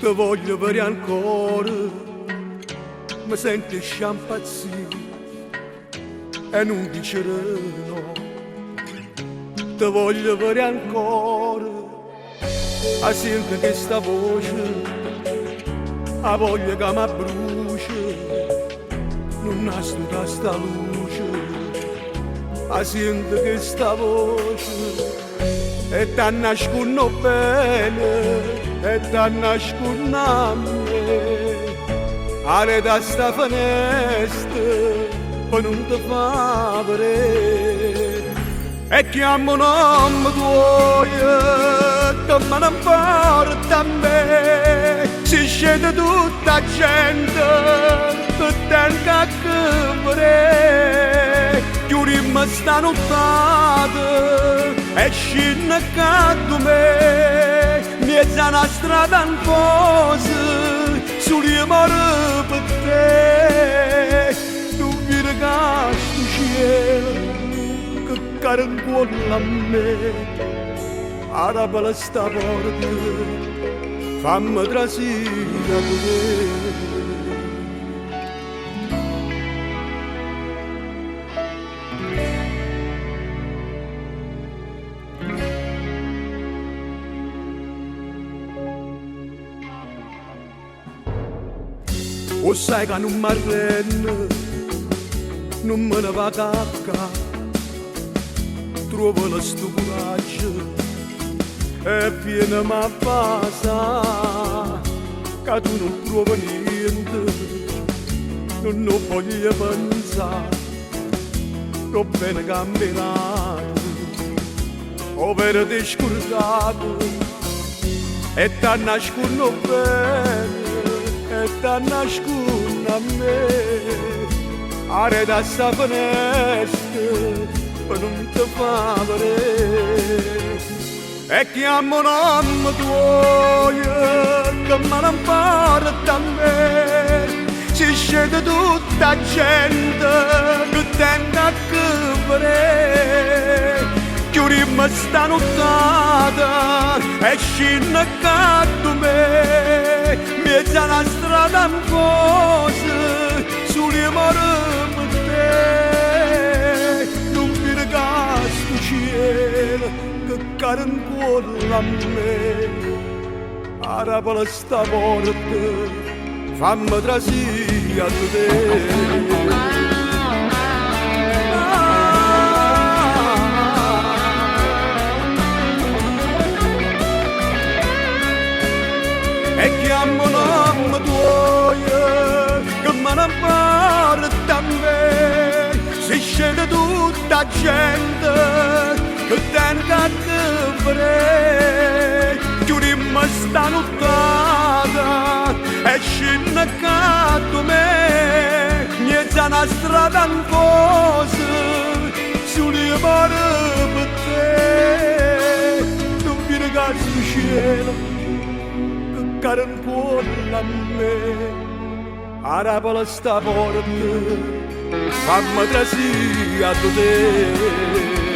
Te voglio bere ancora, mi senti sciampazzire e non dicere no. Te voglio bere ancora, a sentire questa voce, a voglia che mi brucia, non nascosta sta luce, a sentire questa voce, e ti nascono bene. E ti nascono a me, ale da sta finestra per non ti fa vedere. E chiamo nome tuo che me ne porta a me, si scende tutta gente che tenta che vorrei, chiudirmi sta nottata e scende accanto a me. Mezza una strada in pose, sulle mare per te, tu vedi sto cielo che carincola a me, ara bella sta porta, fammi trasire a te. O sai che non mi arrendo, non me ne va a cacca, trovo lo sto coraggio e viene a passa, che tu non trovi niente, non voglio pensare, non bene camminato, o per te scordato, e ti nascono bene. E ti nascono a me, are da sta finestra per non ti fa vedere. E chiamo nome tuo che me ne porta a me, si scende tutta gente che tenta che vorrei, chiudirmi sta nottata e scende accanto a me, mezza una strada in pose, sulle mare per te, non vedi sto cielo che carincola a me, ara per sta porta, fammi trasire a te. E chiamo nome tuo che me ne porta a me, si scende tutta gente che tenta che vorrei, chiudirmi sta nottata e scende accanto a me, mezza una strada in pose, sulle mare per te, non viene sto cielo carincola a me, ara per sta porta, fammi trasire a te.